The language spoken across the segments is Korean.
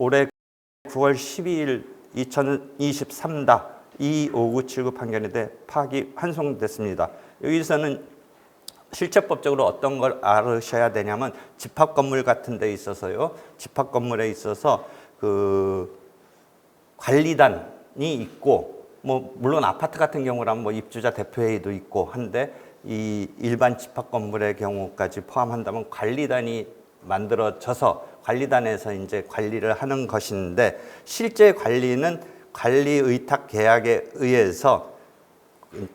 올해 9월 12일 2023다 25979 판결인데 파기 환송됐습니다. 여기서는 실체법적으로 어떤 걸 알으셔야 되냐면 집합 건물 같은 데 있어서요. 집합 건물에 있어서 그 관리단이 있고 뭐 물론 아파트 같은 경우라면 뭐 입주자 대표회의도 있고 한데 이 일반 집합 건물의 경우까지 포함한다면 관리단이 만들어져서 관리단에서 이제 관리를 하는 것인데 실제 관리는 관리 의탁 계약에 의해서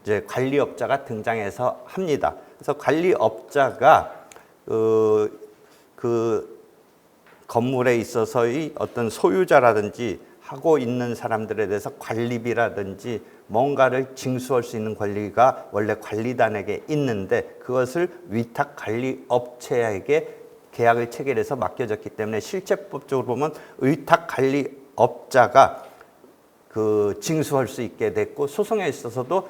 이제 관리업자가 등장해서 합니다. 그래서 관리업자가 그 건물에 있어서의 어떤 소유자라든지 하고 있는 사람들에 대해서 관리비라든지 뭔가를 징수할 수 있는 권리가 원래 관리단에게 있는데 그것을 위탁 관리업체에게 계약을 체결해서 맡겨졌기 때문에 실제법적으로 보면 의탁 관리업자가 그 징수할 수 있게 됐고 소송에 있어서도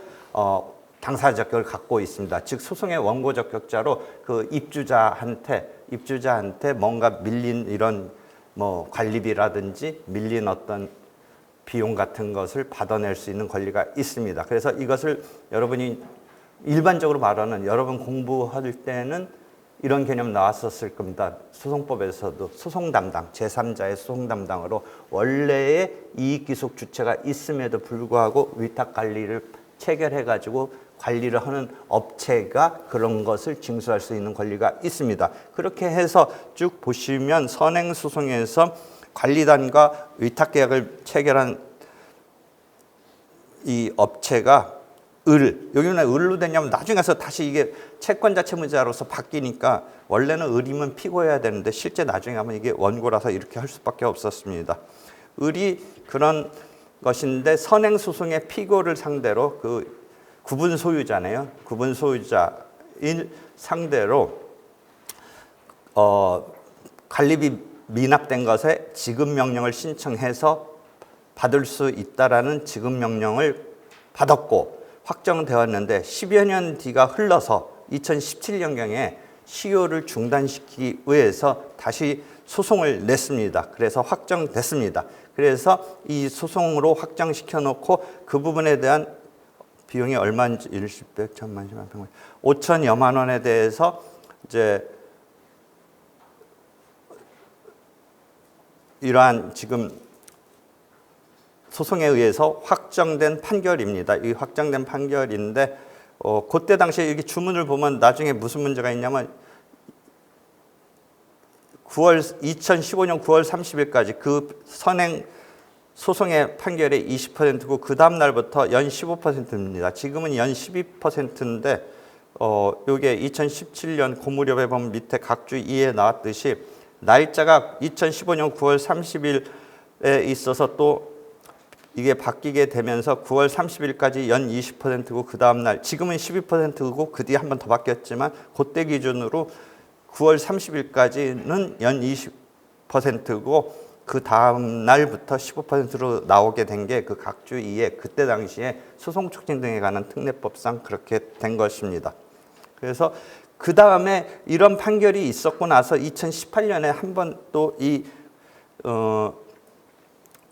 당사 적격을 갖고 있습니다. 즉 소송의 원고 적격자로 그 입주자한테 뭔가 밀린 이런 뭐 관리비라든지 밀린 어떤 비용 같은 것을 받아낼 수 있는 권리가 있습니다. 그래서 이것을 여러분이 일반적으로 말하는 여러분 공부할 때는 이런 개념 나왔었을 겁니다. 소송법에서도 소송 담당, 제3자의 소송 담당으로 원래의 이익기속 주체가 있음에도 불구하고 위탁 관리를 체결해가지고 관리를 하는 업체가 그런 것을 징수할 수 있는 권리가 있습니다. 그렇게 해서 쭉 보시면 선행소송에서 관리단과 위탁계약을 체결한 이 업체가 여기는 을로 되냐면 나중에 가서 다시 이게 채권자 채무자로서 바뀌니까 원래는 을이면 피고해야 되는데 실제 나중에 가면 이게 원고라서 이렇게 할 수밖에 없었습니다. 을이 그런 것인데 선행소송의 피고를 상대로 그 구분 소유자네요. 구분 소유자인 상대로 관리비 미납된 것에 지급 명령을 신청해서 받을 수 있다라는 지급 명령을 받았고 확정되었는데 10여 년 뒤가 흘러서 2017년경에 시효를 중단시키기 위해서 다시 소송을 냈습니다. 그래서 확정됐습니다. 그래서 이 소송으로 확정시켜 놓고 그 부분에 대한 비용이 얼마인지 1십, 100, 1000만, 10만, 100만, 5천여만 원에 대해서 이제 이러한 지금 소송에 의해서 확정된 판결입니다. 이 확정된 판결인데 그때 당시에 이렇게 주문을 보면 나중에 무슨 문제가 있냐면 2015년 9월 30일까지 그 선행 소송의 판결의 20%고 그 다음 날부터 연 15%입니다. 지금은 연 12%인데 요게 2017년 고무렵에 보면 밑에 각주 2에 나왔듯이 날짜가 2015년 9월 30일에 있어서 또 이게 바뀌게 되면서 9월 30일까지 연 20%고 그 다음 날 지금은 12%고 그 뒤에 한 번 더 바뀌었지만 그때 기준으로 9월 30일까지는 연 20%고 그 다음 날부터 15%로 나오게 된 게 그 각주 2에 그때 당시에 소송 촉진 등에 관한 특례법상 그렇게 된 것입니다. 그래서 그 다음에 이런 판결이 있었고 나서 2018년에 한 번 또 이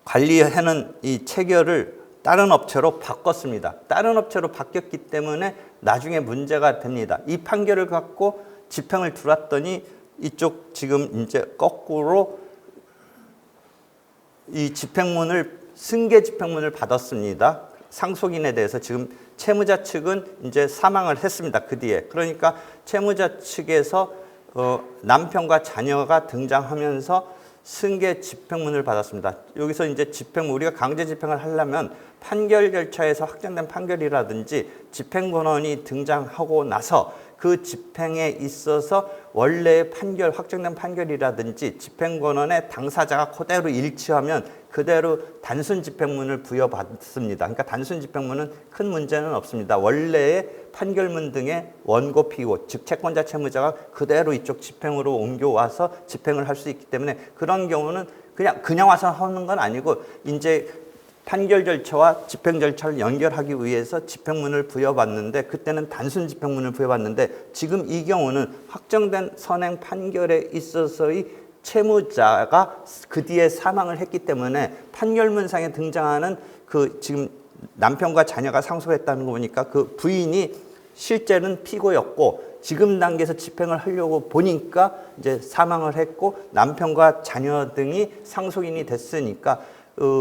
관리하는 이 체결을 다른 업체로 바꿨습니다. 다른 업체로 바뀌었기 때문에 나중에 문제가 됩니다. 이 판결을 갖고 집행을 들어왔더니 이쪽 지금 이제 거꾸로 이 집행문을 승계 집행문을 받았습니다. 상속인에 대해서 지금 채무자 측은 이제 사망을 했습니다. 그 뒤에 그러니까 채무자 측에서 남편과 자녀가 등장하면서 승계 집행문을 받았습니다. 여기서 이제 우리가 강제 집행을 하려면 판결 절차에서 확정된 판결이라든지 집행권원이 등장하고 나서 그 집행에 있어서 원래의 확정된 판결이라든지 집행권원의 당사자가 그대로 일치하면 그대로 단순 집행문을 부여받습니다. 그러니까 단순 집행문은 큰 문제는 없습니다. 원래의 판결문 등의 원고 피고, 즉 채권자 채무자가 그대로 이쪽 집행으로 옮겨와서 집행을 할 수 있기 때문에 그런 경우는 그냥 와서 하는 건 아니고 이제 판결 절차와 집행 절차를 연결하기 위해서 집행문을 부여받는데 그때는 단순 집행문을 부여받는데 지금 이 경우는 확정된 선행 판결에 있어서의 채무자가 그 뒤에 사망을 했기 때문에 판결문상에 등장하는 그 지금 남편과 자녀가 상속했다는 거 보니까 그 부인이 실제는 피고였고 지금 단계에서 집행을 하려고 보니까 이제 사망을 했고 남편과 자녀 등이 상속인이 됐으니까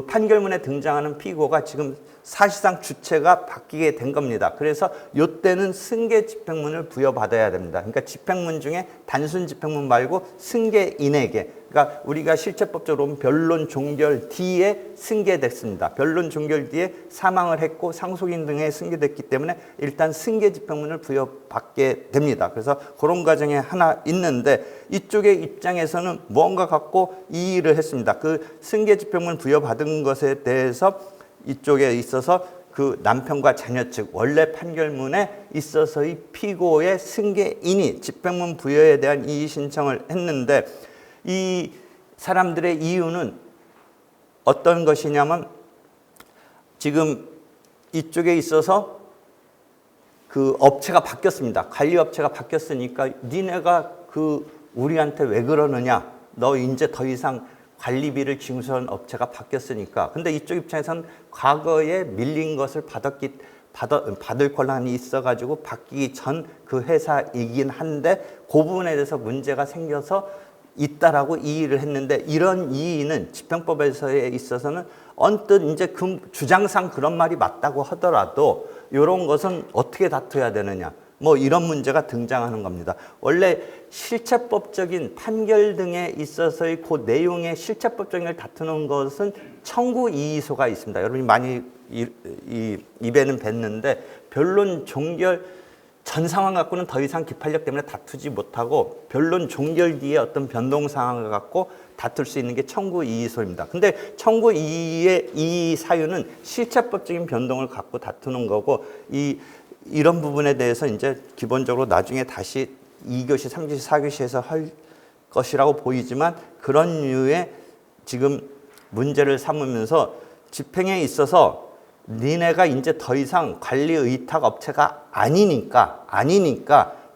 판결문에 등장하는 피고가 지금 사실상 주체가 바뀌게 된 겁니다. 그래서 이때는 승계 집행문을 부여받아야 됩니다. 그러니까 집행문 중에 단순 집행문 말고 승계인에게, 그러니까 우리가 실체법적으로 보면 변론 종결 뒤에 승계됐습니다. 변론 종결 뒤에 사망을 했고 상속인 등에 승계됐기 때문에 일단 승계 집행문을 부여받게 됩니다. 그래서 그런 과정이 하나 있는데 이쪽의 입장에서는 무언가 갖고 이의를 했습니다. 그 승계 집행문 부여받은 것에 대해서 이쪽에 있어서 그 남편과 자녀 측 원래 판결문에 있어서의 피고의 승계인이 집행문 부여에 대한 이의 신청을 했는데 이 사람들의 이유는 어떤 것이냐면 지금 이쪽에 있어서 그 업체가 바뀌었습니다. 관리업체가 바뀌었으니까 니네가 그 우리한테 왜 그러느냐, 너 이제 더 이상 관리비를 징수한 업체가 바뀌었으니까. 근데 이쪽 입장에서는 과거에 밀린 것을 받을 권한이 있어가지고 바뀌기 전 그 회사이긴 한데 그 부분에 대해서 문제가 생겨서 있다라고 이의를 했는데 이런 이의는 집행법에서에 있어서는 언뜻 이제 주장상 그런 말이 맞다고 하더라도 이런 것은 어떻게 다투어야 되느냐. 뭐 이런 문제가 등장하는 겁니다. 원래 실체법적인 판결 등에 있어서의 그 내용의 실체법적인 걸 다투는 것은 청구 이의소가 있습니다. 여러분이 많이 입에는 뵀는데 변론 종결 전 상황 갖고는 더 이상 기판력 때문에 다투지 못하고 변론 종결 뒤에 어떤 변동 상황을 갖고 다툴 수 있는 게 청구 이의소입니다. 근데 청구 이의의 이 사유는 실체법적인 변동을 갖고 다투는 거고 이런 부분에 대해서 이제 기본적으로 나중에 다시 2교시, 3교시, 4교시에서 할 것이라고 보이지만 그런 류의 지금 문제를 삼으면서 집행에 있어서 니네가 이제 더 이상 관리 의탁 업체가 아니니까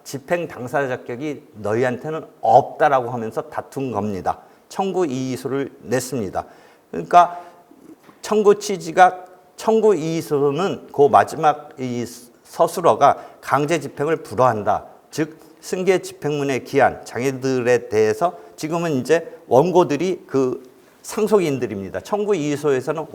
집행 당사 자격이 너희한테는 없다라고 하면서 다툰 겁니다. 청구 이의소를 냈습니다. 그러니까 청구 취지가 청구 이의소는 그 마지막 이 서술어가 강제 집행을 불허한다. 즉 승계 집행문의 기한 장애들에 대해서 지금은 이제 원고들이 그 상속인들입니다. 청구 이의소에서는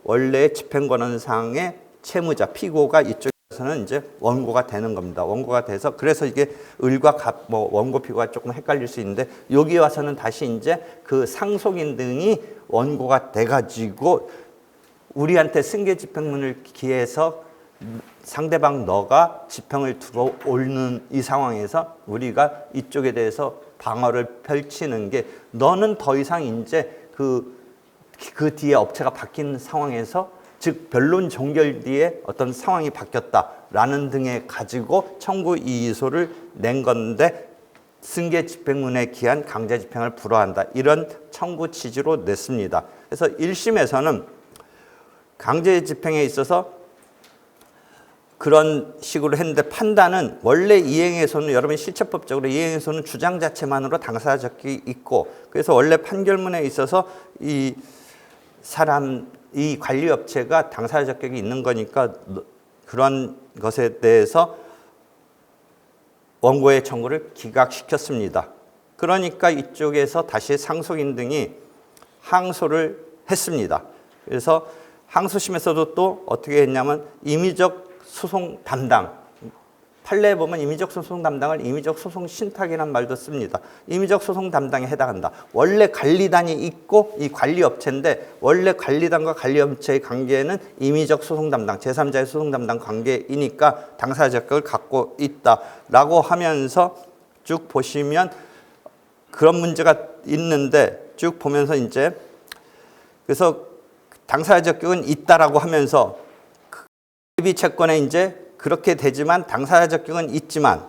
원래의 집행권한상의 채무자 피고가 이쪽에서는 이제 원고가 되는 겁니다. 원고가 돼서 그래서 이게 을과 갑 원고 피고가 조금 헷갈릴 수 있는데 여기 와서는 다시 이제 그 상속인 등이 원고가 돼가지고 우리한테 승계 집행문을 기해서 상대방 너가 집행을 들어오는 이 상황에서 우리가 이쪽에 대해서 방어를 펼치는 게 너는 더 이상 이제 그 뒤에 업체가 바뀐 상황에서 즉 변론 종결 뒤에 어떤 상황이 바뀌었다라는 등에 가지고 청구 이의소를 낸 건데 승계 집행문에 기한 강제 집행을 불허한다. 이런 청구 취지로 냈습니다. 그래서 1심에서는 강제 집행에 있어서 그런 식으로 했는데 판단은 원래 이행에서는 여러분이 실체법적으로 이행에서는 주장 자체만으로 당사 자격이 있고 그래서 원래 판결문에 있어서 이 관리업체가 당사 자격이 있는 거니까 그런 것에 대해서 원고의 청구를 기각시켰습니다. 그러니까 이쪽에서 다시 상속인 등이 항소를 했습니다. 그래서 항소심에서도 또 어떻게 했냐면 임의적 소송 담당, 판례에 보면 임의적 소송 담당을 임의적 소송 신탁이라는 말도 씁니다. 임의적 소송 담당에 해당한다. 원래 관리단이 있고 이 관리업체인데 원래 관리단과 관리업체의 관계는 임의적 소송 담당, 제3자의 소송 담당 관계이니까 당사 자격을 갖고 있다라고 하면서 쭉 보시면 그런 문제가 있는데 쭉 보면서 이제 그래서 당사 자격은 있다라고 하면서 관리비 채권에 이제 그렇게 되지만 당사 자격은 있지만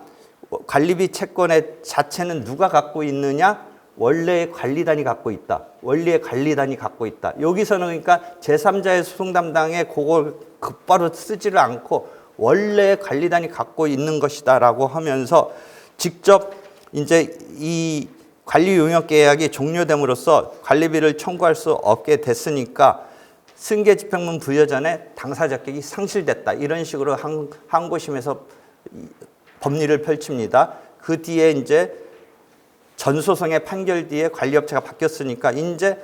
관리비 채권의 자체는 누가 갖고 있느냐? 원래의 관리단이 갖고 있다. 원리의 관리단이 갖고 있다. 여기서는 그러니까 제3자의 소송 담당에 그걸 곧바로 쓰지를 않고 원래의 관리단이 갖고 있는 것이다라고 하면서 직접 이제 이 관리 용역 계약이 종료됨으로써 관리비를 청구할 수 없게 됐으니까 승계 집행문 부여 전에 당사 자격이 상실됐다. 이런 식으로 항고심에서 법리를 펼칩니다. 그 뒤에 이제 전소송의 판결 뒤에 관리업체가 바뀌었으니까 이제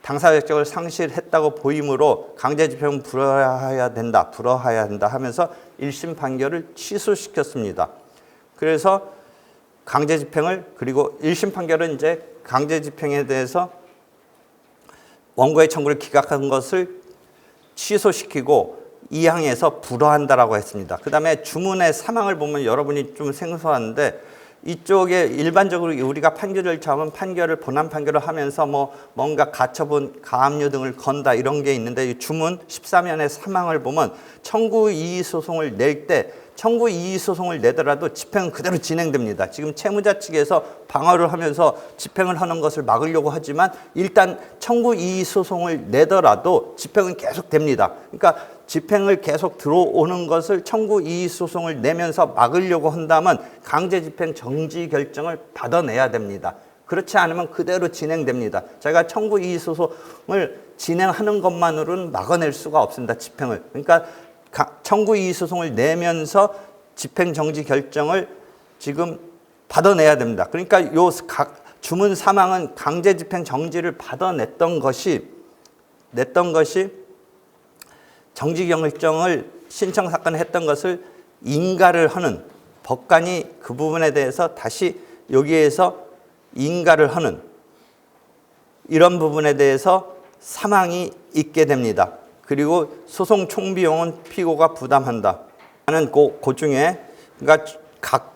당사 자격을 상실했다고 보이므로 강제 집행은 불허해야 된다 하면서 1심 판결을 취소시켰습니다. 그래서 강제 집행을, 그리고 1심 판결은 이제 강제 집행에 대해서 원고의 청구를 기각한 것을 취소시키고 이항에서 불허한다라고 했습니다. 그 다음에 주문의 사망을 보면 여러분이 좀 생소한데, 이쪽에 일반적으로 우리가 판결을 잡으면 판결을 본안 판결을 하면서 뭔가 가처분, 가압류 등을 건다 이런 게 있는데, 이 주문 14면의 사망을 보면 청구 이의 소송을 낼 때 청구 이의 소송을 내더라도 집행은 그대로 진행됩니다. 지금 채무자 측에서 방어를 하면서 집행을 하는 것을 막으려고 하지만 일단 청구 이의 소송을 내더라도 집행은 계속 됩니다. 그러니까 집행을 계속 들어오는 것을 청구 이의 소송을 내면서 막으려고 한다면 강제 집행 정지 결정을 받아내야 됩니다. 그렇지 않으면 그대로 진행됩니다. 저희가 청구 이의 소송을 진행하는 것만으로는 막아낼 수가 없습니다. 집행을. 그러니까 청구 이의 소송을 내면서 집행 정지 결정을 지금 받아내야 됩니다. 그러니까 요 주문 사망은 강제 집행 정지를 받아냈던 것이 정지 결정을 신청 사건을 했던 것을 인가를 하는, 법관이 그 부분에 대해서 다시 여기에서 인가를 하는 이런 부분에 대해서 사망이 있게 됩니다. 그리고 소송 총비용은 피고가 부담한다 하는 그 중에, 그러니까 각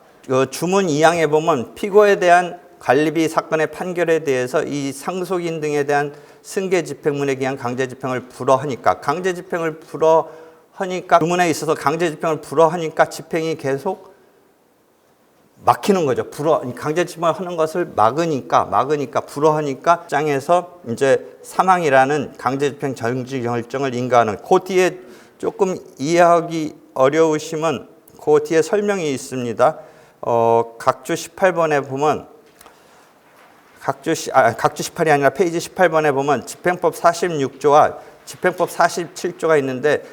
주문 2항에 보면 피고에 대한 관리비 사건의 판결에 대해서 이 상속인 등에 대한 승계 집행문에 의한 강제 집행을 불허하니까, 강제 집행을 불허하니까, 주문에 있어서 강제 집행을 불허하니까 집행이 계속 막히는 거죠. 강제 집행을 하는 것을 막으니까 불허하니까 장에서 이제 사망이라는 강제 집행 정지 결정을 인가하는, 그 뒤에 조금 이해하기 어려우시면 그 뒤에 설명이 있습니다. 각주 18번에 보면 각주 18이 아니라 페이지 18번에 보면 집행법 46조와 집행법 47조가 있는데,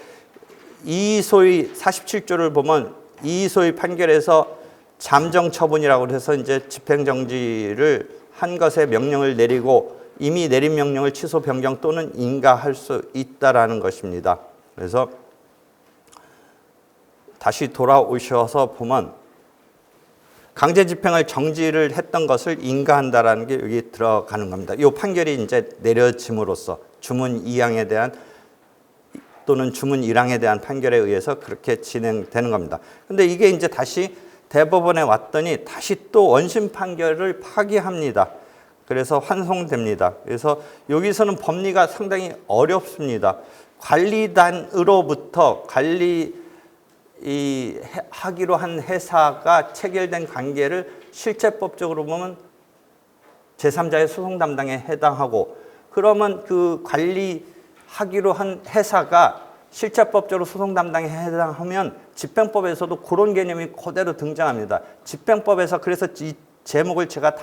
이의소위 47조를 보면 이의소위 판결에서 잠정 처분이라고 해서 이제 집행정지를 한 것에 명령을 내리고 이미 내린 명령을 취소, 변경 또는 인가할 수 있다라는 것입니다. 그래서 다시 돌아오셔서 보면 강제 집행을 정지를 했던 것을 인가한다라는 게 여기 들어가는 겁니다. 이 판결이 이제 내려짐으로써 주문 2항에 대한 또는 주문 1항에 대한 판결에 의해서 그렇게 진행되는 겁니다. 근데 이게 이제 다시 대법원에 왔더니 다시 또 원심 판결을 파기합니다. 그래서 환송됩니다. 그래서 여기서는 법리가 상당히 어렵습니다. 관리단으로부터 하기로 한 회사가 체결된 관계를 실체법적으로 보면 제3자의 소송 담당에 해당하고, 그러면 그 관리하기로 한 회사가 실체법적으로 소송 담당에 해당하면 집행법에서도 그런 개념이 그대로 등장합니다. 집행법에서 그래서 이 제목을 제가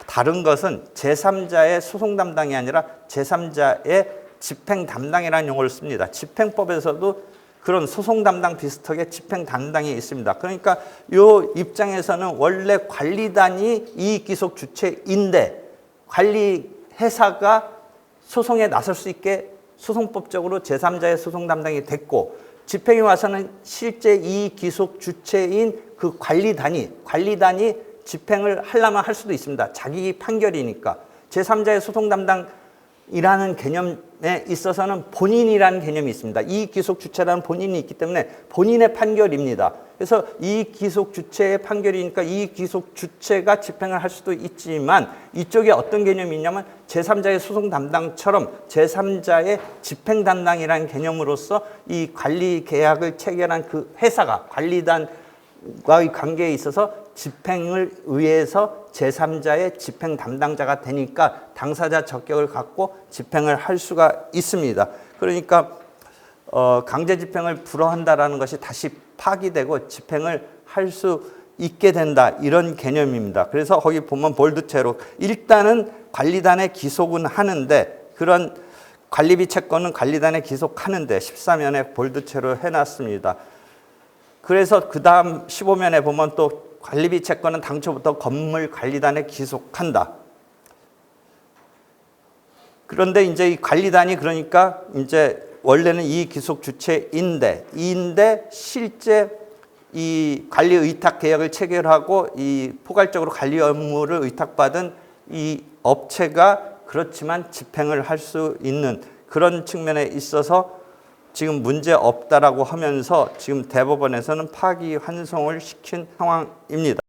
다른 것은 제3자의 소송 담당이 아니라 제3자의 집행 담당이라는 용어를 씁니다. 집행법에서도 그런 소송 담당 비슷하게 집행 담당이 있습니다. 그러니까 이 입장에서는 원래 관리단이 이익기속 주체인데 관리 회사가 소송에 나설 수 있게 소송법적으로 제3자의 소송 담당이 됐고, 집행에 와서는 실제 이익기속 주체인 그 관리단이 집행을 하려면 할 수도 있습니다. 자기 판결이니까. 제3자의 소송 담당이라는 개념에 있어서는 본인이라는 개념이 있습니다. 이익기속 주체라는 본인이 있기 때문에 본인의 판결입니다. 그래서 이익기속 주체의 판결이니까 이익기속 주체가 집행을 할 수도 있지만, 이쪽에 어떤 개념이 있냐면 제3자의 소송 담당처럼 제3자의 집행 담당이라는 개념으로서 이 관리 계약을 체결한 그 회사가 관리단과의 관계에 있어서 집행을 위해서 제3자의 집행 담당자가 되니까 당사자 적격을 갖고 집행을 할 수가 있습니다. 그러니까 강제 집행을 불허한다라는 것이 다시 파기되고 집행을 할 수 있게 된다 이런 개념입니다. 그래서 거기 보면 볼드체로 일단은 관리단에 기속은 하는데 그런 관리비 채권은 관리단에 기속하는데 14면에 볼드체로 해놨습니다. 그래서 그 다음 15면에 보면 또 관리비 채권은 당초부터 건물 관리단에 기속한다. 그런데 이제 이 관리단이 그러니까 이제 원래는 이 기속 주체인데 실제 이 관리 의탁 계약을 체결하고 이 포괄적으로 관리 업무를 의탁받은 이 업체가 그렇지만 집행을 할 수 있는 그런 측면에 있어서 지금 문제 없다라고 하면서 지금 대법원에서는 파기환송을 시킨 상황입니다.